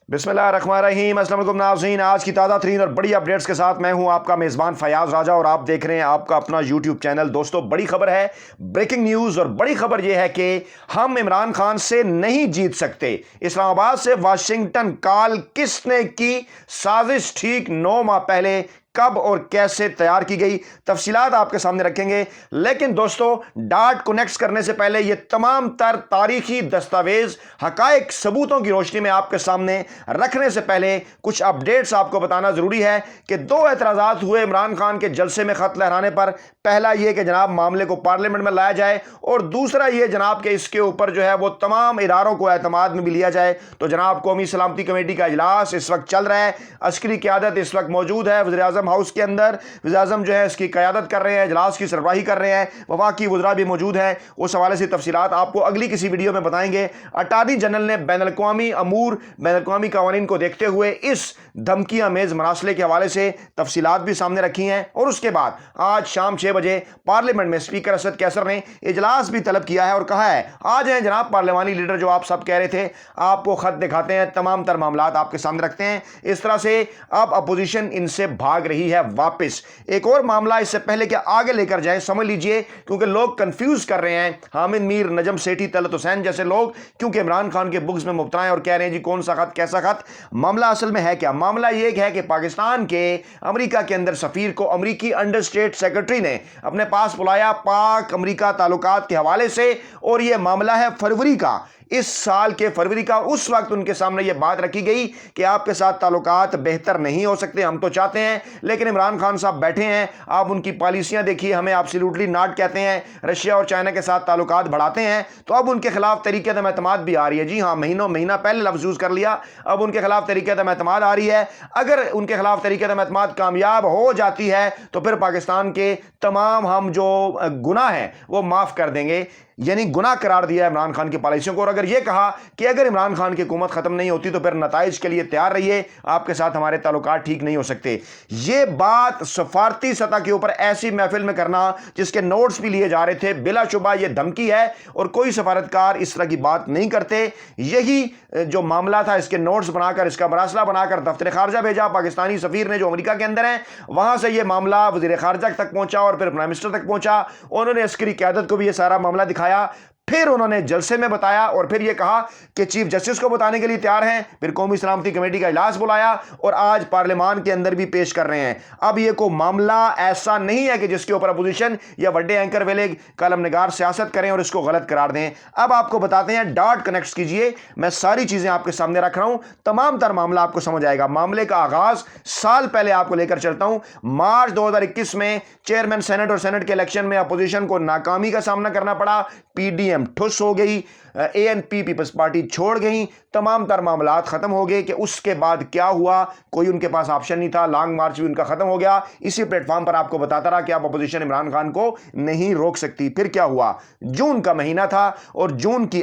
بسم اللہ الرحمن الرحیم۔ السلام علیکم ناظرین، آج کی تازہ ترین اور بڑی اپڈیٹس کے ساتھ میں ہوں آپ کا میزبان فیاض راجہ اور آپ دیکھ رہے ہیں آپ کا اپنا یوٹیوب چینل۔ دوستو بڑی خبر ہے، بریکنگ نیوز، اور بڑی خبر یہ ہے کہ ہم عمران خان سے نہیں جیت سکتے۔ اسلام آباد سے واشنگٹن کال کس نے کی؟ سازش ٹھیک 9 ماہ پہلے کب اور کیسے تیار کی گئی؟ تفصیلات آپ کے سامنے رکھیں گے، لیکن دوستو ڈاٹ کنیکٹس کرنے سے پہلے یہ تمام تر تاریخی دستاویز حقائق ثبوتوں کی روشنی میں آپ کے سامنے رکھنے سے پہلے کچھ اپڈیٹس آپ کو بتانا ضروری ہے کہ 2 اعتراضات ہوئے عمران خان کے جلسے میں خط لہرانے پر۔ پہلا یہ کہ جناب معاملے کو پارلیمنٹ میں لایا جائے، اور دوسرا یہ جناب کہ اس کے اوپر جو ہے وہ تمام اداروں کو اعتماد میں بھی لیا جائے۔ تو جناب قومی سلامتی کمیٹی کا اجلاس اس وقت چل رہا ہے، عسکری قیادت اس وقت موجود ہے وزیر اعظم ہاؤس کے اندر، وزیر اعظم جو ہے اس کی قیادت کر رہے ہیں، اجلاس کی سربراہی کر رہے ہیں، وفاقی وزراء بھی موجود ہیں۔ اس حوالے سے تفصیلات آپ کو اگلی کسی ویڈیو میں بتائیں گے۔ اٹارنی جنرل نے بین الاقوامی امور، بین الاقوامی قوانین کو دیکھتے ہوئے اس دھمکی آمیز مراسلے کے حوالے سے تفصیلات بھی سامنے رکھی ہیں، اور اس کے بعد آج شام 6 بجے پارلیمنٹ میں اسپیکر اسد کیسر نے اجلاس بھی طلب کیا ہے اور کہا ہے آ جائیں جناب پارلیمانی لیڈر جو آپ سب کہہ رہے تھے، آپ کو خط دکھاتے ہیں، تمام تر معاملات آپ کے سامنے رکھتے ہیں۔ اس طرح سے اب اپوزیشن ان سے بھاگ رہی ہے واپس۔ ایک اور معاملہ اس سے پہلے کہ آگے لے کر جائیں سمجھ لیجئے، کیونکہ لوگ کنفیوز کر رہے ہیں، حامد میر، نجم سیٹھی، طلعت حسین جیسے لوگ کیونکہ عمران خان کے بغض میں مبتلا ہیں اور کہہ رہے ہیں جی کون سا خط، کیسا خط۔ معاملہ اصل میں ہے کیا؟ معاملہ یہ ہے کہ پاکستان کے امریکہ کے اندر سفیر کو امریکی انڈر اسٹیٹ سیکرٹری نے اپنے پاس بلایا پاک امریکہ تعلقات کے حوالے سے، اور یہ معاملہ ہے فروری کا، اس سال کے فروری کا۔ اس وقت ان کے سامنے یہ بات رکھی گئی کہ آپ کے ساتھ تعلقات بہتر نہیں ہو سکتے، ہم تو چاہتے ہیں، لیکن عمران خان صاحب بیٹھے ہیں، آپ ان کی پالیسیاں دیکھیے، ہمیں ایبسلیوٹلی ناٹ کہتے ہیں، رشیا اور چائنا کے ساتھ تعلقات بڑھاتے ہیں، تو اب ان کے خلاف طریقہ عدم اعتماد بھی آ رہی ہے۔ جی ہاں، مہینہ پہلے لفظ یوز کر لیا، اب ان کے خلاف طریقہ عدم اعتماد آ رہی ہے۔ اگر ان کے خلاف طریقہ عدم اعتماد کامیاب ہو جاتی ہے تو پھر پاکستان کے تمام ہم جو گناہ ہیں وہ معاف کر دیں گے، یعنی گناہ قرار دیا ہے عمران خان کی پالیسیوں کو۔ اور اگر یہ کہا کہ اگر عمران خان کی حکومت ختم نہیں ہوتی تو پھر نتائج کے لیے تیار رہیے، آپ کے ساتھ ہمارے تعلقات ٹھیک نہیں ہو سکتے۔ یہ بات سفارتی سطح کے اوپر ایسی محفل میں کرنا جس کے نوٹس بھی لیے جا رہے تھے، بلا شبہ یہ دھمکی ہے، اور کوئی سفارتکار اس طرح کی بات نہیں کرتے۔ یہی جو معاملہ تھا، اس کے نوٹس بنا کر، اس کا مراسلہ بنا کر دفتر خارجہ بھیجا پاکستانی سفیر نے جو امریکہ کے اندر ہیں، وہاں سے یہ معاملہ وزیر خارجہ تک پہنچا اور پھر پرائم منسٹر تک پہنچا، انہوں نے عسکری قیادت کو بھی یہ سارا معاملہ دکھایا، پھر انہوں نے جلسے میں بتایا، اور پھر یہ کہا کہ چیف جسٹس کو بتانے کے لیے تیار ہیں، پھر قومی سلامتی کمیٹی کا اجلاس بلایا اور آج پارلیمان کے اندر بھی پیش کر رہے ہیں۔ اب یہ کوئی معاملہ ایسا نہیں ہے کہ جس کے اوپر اپوزیشن یا بڑے اینکر والے کالم نگار سیاست کریں اور اس کو غلط قرار دیں۔ اب آپ کو بتاتے ہیں، ڈاٹ کنیکٹس کیجئے، میں ساری چیزیں آپ کے سامنے رکھ رہا ہوں، تمام تر معاملہ آپ کو سمجھ آئے گا۔ معاملے کا آغاز سال پہلے آپ کو لے کر چلتا ہوں۔ مارچ 2021 میں چیئرمین سینٹ اور سینٹ کے الیکشن میں اپوزیشن کو ناکامی کا سامنا کرنا پڑا، پی ڈی ایم ٹھس ہو گئی، اے این پی پیپلز پارٹی چھوڑ گئی، تمام تر معاملات ختم ہو گئے۔ کہ اس کے بعد کیا ہوا؟ کوئی ان کے پاس آپشن نہیں تھا، لانگ مارچ بھی ان کا ختم ہو گیا۔ اسی پلیٹ فارم پر آپ کو بتاتا رہا کہ آپ اپوزیشن عمران خان کو نہیں روک سکتی۔ پھر کیا ہوا؟ جون کا مہینہ تھا اور جون کی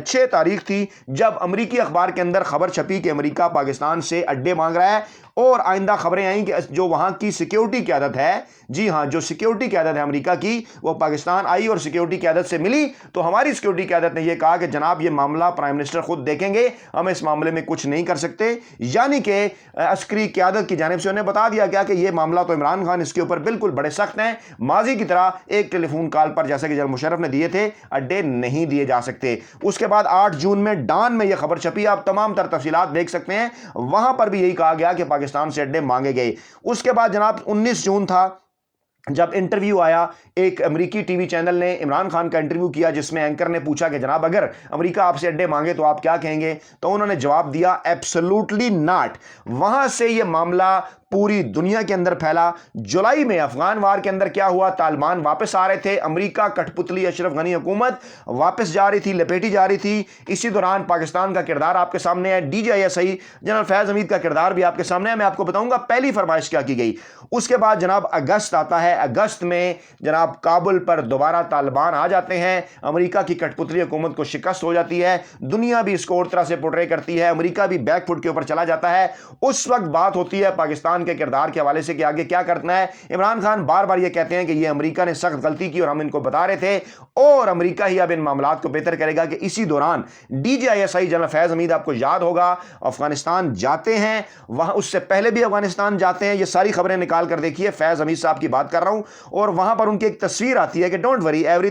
6 تاریخ تھی جب امریکی اخبار کے اندر خبر چھپی کہ امریکہ پاکستان سے اڈے مانگ رہا ہے، اور آئندہ خبریں آئیں کہ جو وہاں کی سیکیورٹی قیادت ہے، جی ہاں، جو سیکیورٹی قیادت ہے امریکہ کی، وہ پاکستان آئی اور سیکیورٹی قیادت سے ملی، تو ہماری سیکیورٹی قیادت نے یہ کہا کہ جناب یہ معاملہ پرائم منسٹر خود دیکھیں گے، ہم اس معاملے میں کچھ نہیں کر سکتے۔ یعنی کہ عسکری قیادت کی جانب سے انہیں بتا دیا گیا کہ یہ معاملہ تو عمران خان اس کے اوپر بالکل بڑے سخت ہیں، ماضی کی طرح ایک ٹیلی فون کال پر جیسے کہ جنرل مشرف نے دیے تھے اڈے نہیں دیے جا سکتے۔ اس کے بعد 8 جون میں ڈان میں یہ خبر چھپی، آپ تمام تر تفصیلات دیکھ سکتے ہیں، وہاں پر بھی یہی کہا گیا کہ پاکستان سے اڈے مانگے گئے۔ اس کے بعد جناب 19 جون تھا جب انٹرویو آیا، ایک امریکی ٹی وی چینل نے عمران خان کا انٹرویو کیا جس میں اینکر نے پوچھا کہ جناب اگر امریکہ آپ سے اڈے مانگے تو آپ کیا کہیں گے؟ تو انہوں نے جواب دیا ایبسولوٹلی ناٹ۔ وہاں سے یہ معاملہ پوری دنیا کے اندر پھیلا۔ جولائی میں افغان وار کے اندر کیا ہوا؟ طالبان واپس آ رہے تھے، امریکہ کٹھ پتلی اشرف غنی حکومت واپس جا رہی تھی، لپیٹی جا رہی تھی۔ اسی دوران پاکستان کا کردار آپ کے سامنے ہے، D G I S I general Faiz Hameed کا کردار بھی آپ کے سامنے ہے۔ میں آپ کو بتاؤں گا پہلی فرمائش کیا کی گئی۔ اس کے بعد جناب اگست آتا ہے، اگست میں جناب کابل پر دوبارہ طالبان آ جاتے ہیں، امریکہ کی کٹھ پتلی حکومت کو شکست ہو جاتی ہے، دنیا بھی اس کو اور طرح سے پورٹرے کرتی ہے، امریکہ بھی بیک فٹ کے اوپر چلا جاتا ہے۔ اس وقت بات ہوتی ہے پاکستان خان کے کردار کے حوالے سے کہ آگے کیا کرنا ہے. عمران خان بار بار یہ کہتے ہیں کہ یہ امریکہ نے سخت غلطی کی اور ہم ان کو بتا رہے تھے, اور امریکہ ہی اب ان معاملات کو بہتر کرے گا. کہ اسی دوران DGISI جنرل فیض حمید, آپ کو یاد ہوگا, افغانستان جاتے ہیں, وہاں اس سے پہلے بھی افغانستان جاتے ہیں, یہ ساری خبریں نکال کر دیکھیے, فیض حمید صاحب کی بات کر رہا ہوں, اور وہاں پر ان کی ایک تصویر آتی ہے کہ don't worry every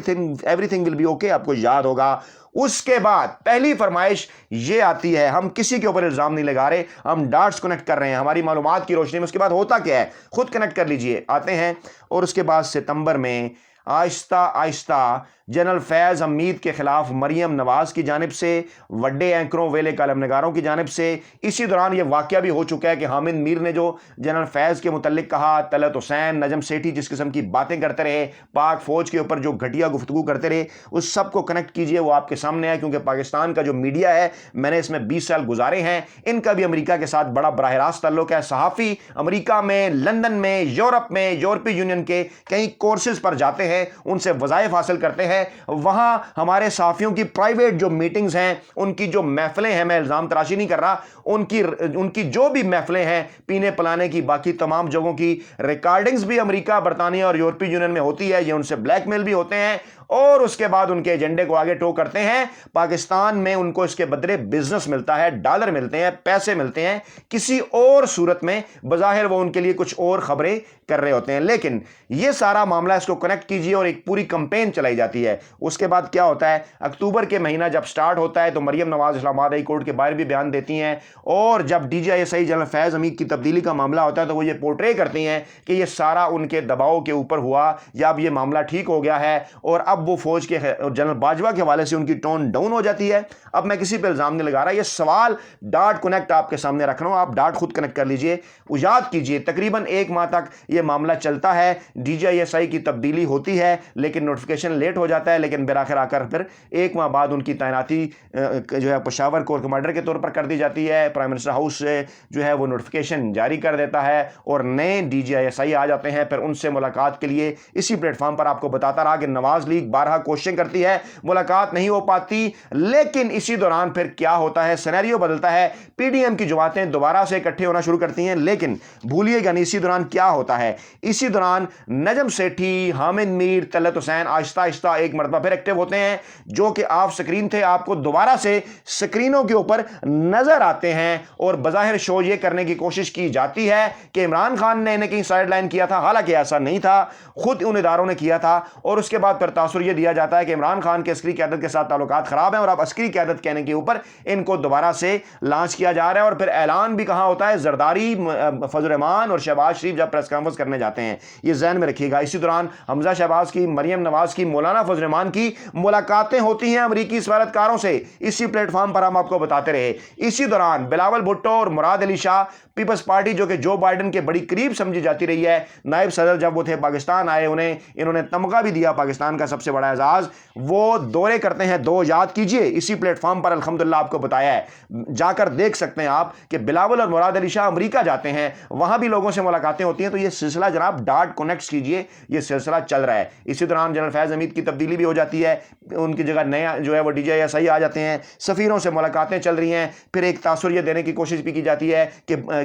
thing will be okay, آپ کو یاد ہوگا. اس کے بعد پہلی فرمائش یہ آتی ہے, ہم کسی کے اوپر الزام نہیں لگا رہے, ہم ڈاٹس کنیکٹ کر رہے ہیں ہماری معلومات کی روشنی میں. اس کے بعد ہوتا کیا ہے خود کنیکٹ کر لیجئے. آتے ہیں اور اس کے بعد ستمبر میں آہستہ آہستہ جنرل فیض حمید کے خلاف مریم نواز کی جانب سے, وڈے اینکروں, ویلے کالم نگاروں کی جانب سے. اسی دوران یہ واقعہ بھی ہو چکا ہے کہ حامد میر نے جو جنرل فیض کے متعلق کہا, طلعت حسین, نجم سیٹھی جس قسم کی باتیں کرتے رہے, پاک فوج کے اوپر جو گھٹیا گفتگو کرتے رہے, اس سب کو کنیکٹ کیجئے, وہ آپ کے سامنے ہے. کیونکہ پاکستان کا جو میڈیا ہے, میں نے اس میں 20 سال گزارے ہیں, ان کا بھی امریکہ کے ساتھ بڑا براہ راست تعلق ہے. صحافی امریکہ میں, لندن میں, یورپ میں, یورپی یونین کے کئی کورسز پر جاتے ہیں, ان سے وظائف حاصل کرتے ہیں. وہاں ہمارے صحافیوں کی پرائیویٹ جو میٹنگز ہیں, ان کی جو محفلیں ہیں, میں الزام تراشی نہیں کر رہا, ان کی جو بھی محفلیں ہیں پینے پلانے کی, باقی تمام جگہوں کی ریکارڈنگز بھی امریکہ, برطانیہ اور یورپی یونین میں ہوتی ہے. یہ ان سے بلیک میل بھی ہوتے ہیں اور اس کے بعد ان کے ایجنڈے کو آگے ٹو کرتے ہیں. پاکستان میں ان کو اس کے بدلے بزنس ملتا ہے, ڈالر ملتے ہیں, پیسے ملتے ہیں. کسی اور صورت میں بظاہر وہ ان کے لیے کچھ اور خبریں کر رہے ہوتے ہیں. لیکن یہ سارا معاملہ, اس کو کنیکٹ کیجئے, اور ایک پوری کمپین چلائی جاتی ہے. اس کے بعد کیا ہوتا ہے, اکتوبر کے مہینہ جب سٹارٹ ہوتا ہے تو مریم نواز اسلام آباد ہائی کورٹ کے باہر بھی بیان دیتی ہیں, اور جب DGISI جنرل فیض حمید کی تبدیلی کا معاملہ ہوتا ہے تو وہ یہ پورٹرے کرتی ہیں کہ یہ سارا ان کے دباؤ کے اوپر ہوا, یا اب یہ معاملہ ٹھیک ہو گیا ہے, اور اب وہ فوج کے جنرل باجوہ کے حوالے سے ان کی ٹون ڈاؤن ہو جاتی ہے. اب میں کسی پہ الزام نہیں لگا رہا, یہ سوال ڈاٹ کنیکٹ آپ کے سامنے رکھ رہا ہوں, آپ ڈاٹ خود کنیکٹ کر لیجئے. یاد کیجئے تقریباً 1 ماہ تک یہ معاملہ چلتا ہے, DGISI کی تبدیلی ہوتی ہے لیکن نوٹیفیکیشن لیٹ ہو جاتا ہے, لیکن بالآخر آ کر پھر 1 ماہ بعد ان کی تعیناتی جو ہے پشاور کور کمانڈر کے طور پر کر دی جاتی ہے. پرائم منسٹر ہاؤس سے جو ہے وہ نوٹیفیکیشن جاری کر دیتا ہے, اور نئے DGISI آ جاتے ہیں. پھر ان سے ملاقات کے لیے اسی پلیٹ فارم پر آپ کو بتاتا رہا کہ نواز لیگ بارہا کوششیں کرتی ہے, ملاقات نہیں ہو پاتی. لیکن اسی دوران پھر کیا ہوتا ہے, سینیریو بدلتا ہے, PDM کی جماعتیں دوبارہ سے اکٹھے ہونا شروع کرتی ہیں. لیکن بھولیے گا نہیں اسی دوران کیا ہوتا ہے, اسی دوران نجم سیٹھی, حامد میر, طلعت حسین آہستہ آہستہ ایک مرتبہ پھر ایکٹیو ہوتے ہیں, جو کہ آف سکرین تھے, آپ کو دوبارہ سے سکرینوں کے اوپر نظر آتے ہیں. اور بظاہر شو یہ کرنے کی کوشش کی جاتی ہے کہ عمران خان نے انہیں کہیں سائیڈ لائن کیا تھا, حالانکہ ایسا نہیں تھا, خود ان اداروں نے کیا تھا. اور اس کے بعد پھر تاثر یہ دیا جاتا ہے کہ عمران خان کے عسکری قیادت کے ساتھ تعلقات خراب ہیں, اور اب عسکری قیادت کہنے کے اوپر ان کو دوبارہ سے لانچ کیا جا رہا ہے. اور پھر اعلان بھی کہاں ہوتا ہے, زرداری, فضل الرحمان اور شہباز شریف جب پریس کانفرنس کرنے جاتے ہیں, یہ ذہن میں رکھیے گا. اسی دوران حمزہ شہباز کی, مریم نواز کی, مولانا فضل الرحمان کی ملاقاتیں ہوتی ہیں امریکی سفارتکاروں سے, اسی پلیٹ فارم پر ہم آپ کو بتاتے رہے. اسی دوران بلاول بھٹو اور مراد علی شاہ, پیپلز پارٹی جو کہ جو بائیڈن کے بڑی قریب سمجھی جاتی رہی ہے, نائب صدر جب وہ تھے پاکستان آئے, انہوں نے تمغہ بھی دیا, پاکستان کا سب سے بڑا اعزاز, وہ دورے کرتے ہیں 2. یاد کیجئے اسی پلیٹ فارم پر الحمدللہ آپ کو بتایا ہے, جا کر دیکھ سکتے ہیں آپ کہ بلاول اور مراد علی شاہ امریکہ جاتے ہیں, وہاں بھی لوگوں سے ملاقاتیں ہوتی ہیں. تو یہ سلسلہ جناب ڈاٹ کنیکٹ کیجئے, یہ سلسلہ چل رہا ہے. اسی دوران جنرل فیض حمید کی تبدیلی بھی ہو جاتی ہے, ان کی جگہ نیا جو ہے وہ DGISI آ جاتے ہیں, سفیروں سے ملاقاتیں چل رہی ہیں. پھر ایک تاثر یہ دینے کی کوشش بھی کی جاتی ہے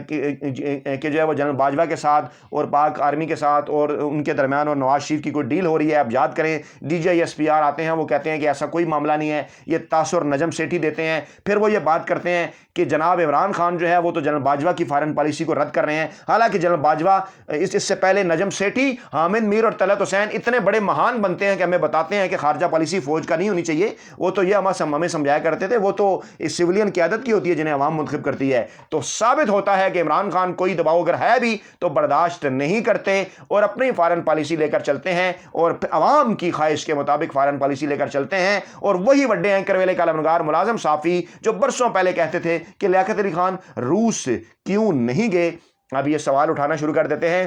کہ جو ہے وہ جنرل باجوہ کے ساتھ اور پاک آرمی کے ساتھ اور ان کے درمیان اور نواز شریف کی کوئی ڈیل ہو رہی ہے. اب یاد کریں DGISPR آتے ہیں, وہ کہتے ہیں کہ ایسا کوئی معاملہ نہیں ہے, یہ تاثر نجم سیٹھی دیتے ہیں. پھر وہ یہ بات کرتے ہیں کہ جناب عمران خان جو ہے وہ تو جنرل باجوہ کی فارن پالیسی کو رد کر رہے ہیں, حالانکہ جنرل باجوہ اس سے پہلے نجم سیٹھی, حامد میر اور طلعت حسین اتنے بڑے مہان بنتے ہیں کہ ہمیں بتاتے ہیں کہ خارجہ پالیسی فوج کا نہیں ہونی چاہیے. وہ تو یہ ہمیں سمجھایا کرتے تھے, وہ تو سویلین قیادت کی ہوتی ہے جنہیں عوام منتخب کرتی ہے. تو ثابت ہوتا ہے کہ عمران خان کوئی دباؤ اگر ہے بھی تو برداشت نہیں کرتے اور اپنی فارن پالیسی لے کر چلتے ہیں, اور عوام کی خواہش کے مطابق فارن پالیسی لے کر چلتے ہیں. اور وہی وڈے اینکر, ویلے کالم نگار, ملازم صحافی جو برسوں پہلے کہتے تھے کہ لیاقت علی خان روس کیوں نہیں گئے, اب یہ سوال اٹھانا شروع کر دیتے ہیں